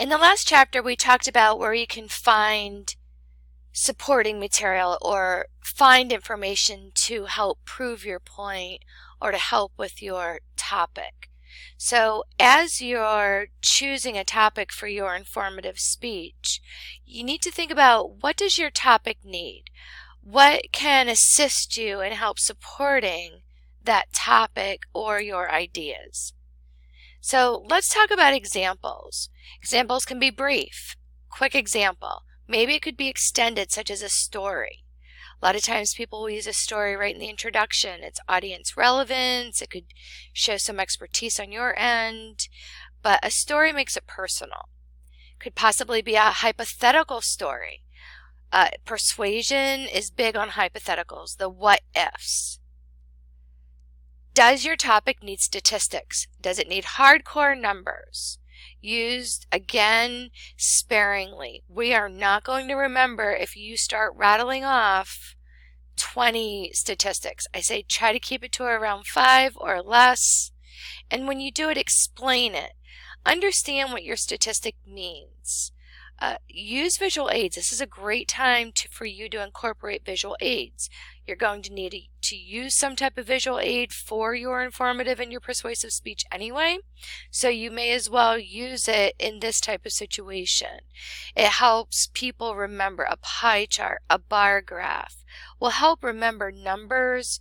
In the last chapter, we talked about where you can find supporting material or find information to help prove your point or to help with your topic. So as you're choosing a topic for your informative speech, you need to think about, what does your topic need? What can assist you and help supporting that topic or your ideas? So let's talk about examples. Examples can be brief. Quick example. Maybe it could be extended, such as a story. A lot of times people will use a story right in the introduction. It's audience relevance. It could show some expertise on your end, but a story makes it personal. Could possibly be a hypothetical story. Persuasion is big on hypotheticals, the what ifs. Does your topic need statistics? Does it need hardcore numbers? Used, again, sparingly. We are not going to remember if you start rattling off 20 statistics. I say try to keep it to around 5 or less. And when you do it, explain it. Understand what your statistic means. Use visual aids. This is a great time for you to incorporate visual aids. You're going to need to use some type of visual aid for your informative and your persuasive speech anyway, so you may as well use it in this type of situation. It helps people remember. A pie chart, a bar graph will help remember numbers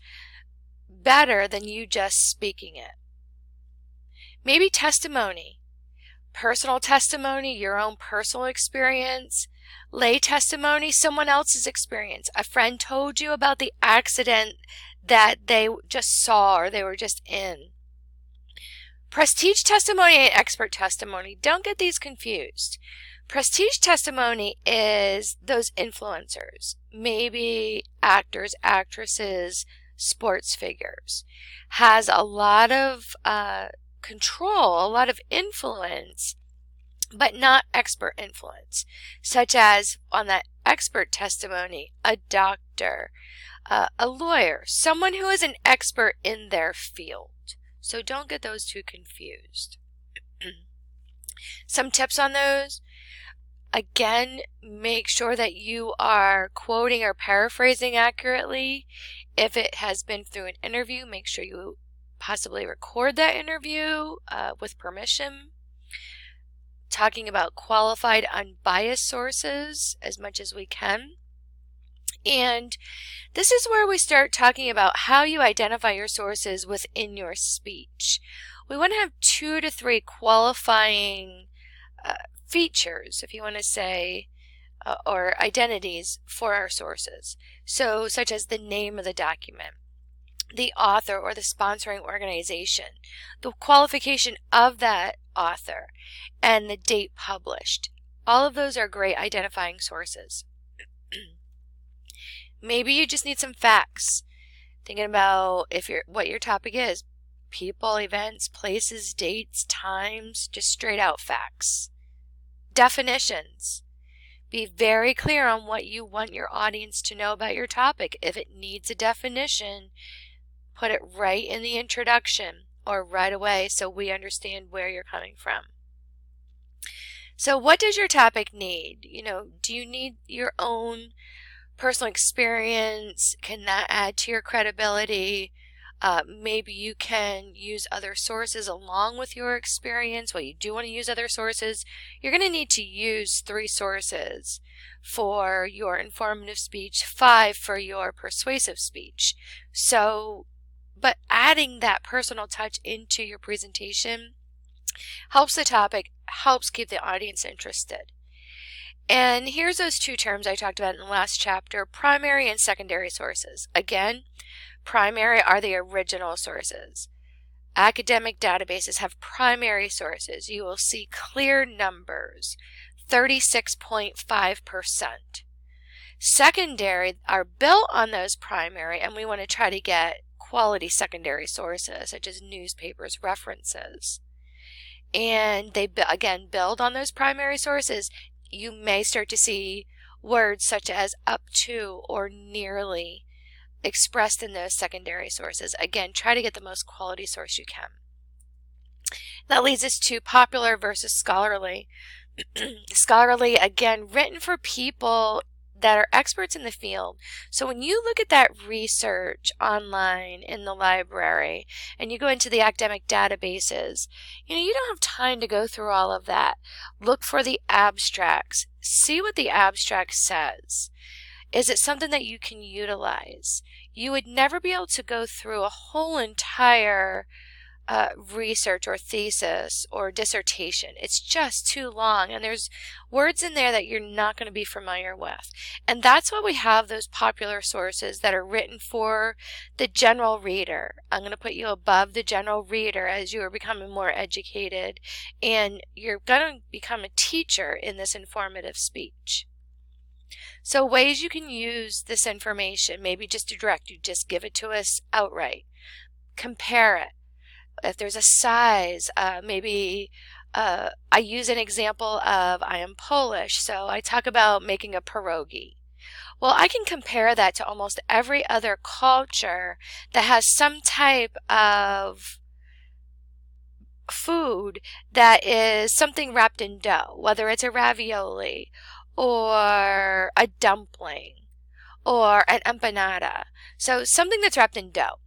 better than you just speaking it. Maybe testimony. Personal testimony, your own personal experience. Lay testimony, someone else's experience. A friend told you about the accident that they just saw or they were just in. Prestige testimony and expert testimony. Don't get these confused. Prestige testimony is those influencers, maybe actors, actresses, sports figures. Has a lot of control, a lot of influence, but not expert influence, such as on that expert testimony, a doctor, a lawyer, someone who is an expert in their field. So don't get those two confused. Some tips on those. Again, make sure that you are quoting or paraphrasing accurately. If it has been through an interview, make sure you possibly record that interview with permission. Talking about qualified, unbiased sources as much as we can. And this is where we start talking about how you identify your sources within your speech. We want to have 2 to 3 qualifying features, if you want to say, or identities for our sources. So, such as the name of the document, the author or the sponsoring organization, the qualification of that author, and the date published. All of those are great identifying sources. Maybe you just need some facts. Thinking about what your topic is. People, events, places, dates, times, just straight out facts. Definitions. Be very clear on what you want your audience to know about your topic. If it needs a definition, put it right in the introduction or right away so we understand where you're coming from. So what does your topic need? Do you need your own personal experience? Can that add to your credibility? Maybe you can use other sources along with your experience. Well, you do want to use other sources. You're going to need to use 3 sources for your informative speech, 5 for your persuasive speech. But adding that personal touch into your presentation helps the topic, helps keep the audience interested. And here's those 2 terms I talked about in the last chapter, primary and secondary sources. Again, primary are the original sources. Academic databases have primary sources. You will see clear numbers, 36.5%. Secondary are built on those primary, and we want to try to get quality secondary sources, such as newspapers, references. And they, again, build on those primary sources. You may start to see words such as up to or nearly expressed in those secondary sources. Again, try to get the most quality source you can. That leads us to popular versus scholarly. Scholarly, again, written for people that are experts in the field. So when you look at that research online in the library and you go into the academic databases, you don't have time to go through all of that. Look for the abstracts. See what the abstract says. Is it something that you can utilize? You would never be able to go through a whole entire research or thesis or dissertation. It's just too long, and there's words in there that you're not going to be familiar with. And that's why we have those popular sources that are written for the general reader. I'm going to put you above the general reader as you are becoming more educated, and you're going to become a teacher in this informative speech. So ways you can use this information, maybe just to direct, you just give it to us outright. Compare it. If there's a size, maybe I use an example of I am Polish, so I talk about making a pierogi. Well, I can compare that to almost every other culture that has some type of food that is something wrapped in dough, whether it's a ravioli or a dumpling or an empanada. So something that's wrapped in dough.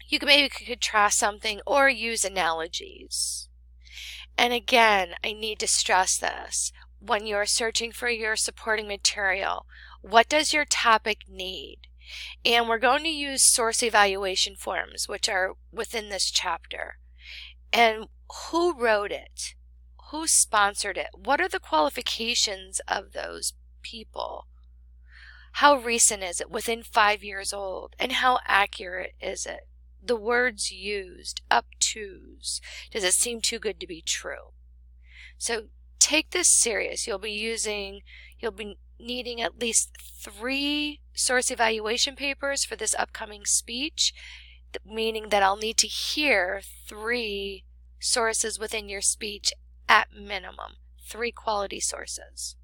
You could maybe contrast something or use analogies. And again, I need to stress this. When you're searching for your supporting material, what does your topic need? And we're going to use source evaluation forms, which are within this chapter. And who wrote it? Who sponsored it? What are the qualifications of those people? How recent is it? Within 5 years old? And how accurate is it? The words used, up to's. Does it seem too good to be true? So take this serious. You'll be needing at least 3 source evaluation papers for this upcoming speech, meaning that I'll need to hear 3 sources within your speech at minimum, 3 quality sources.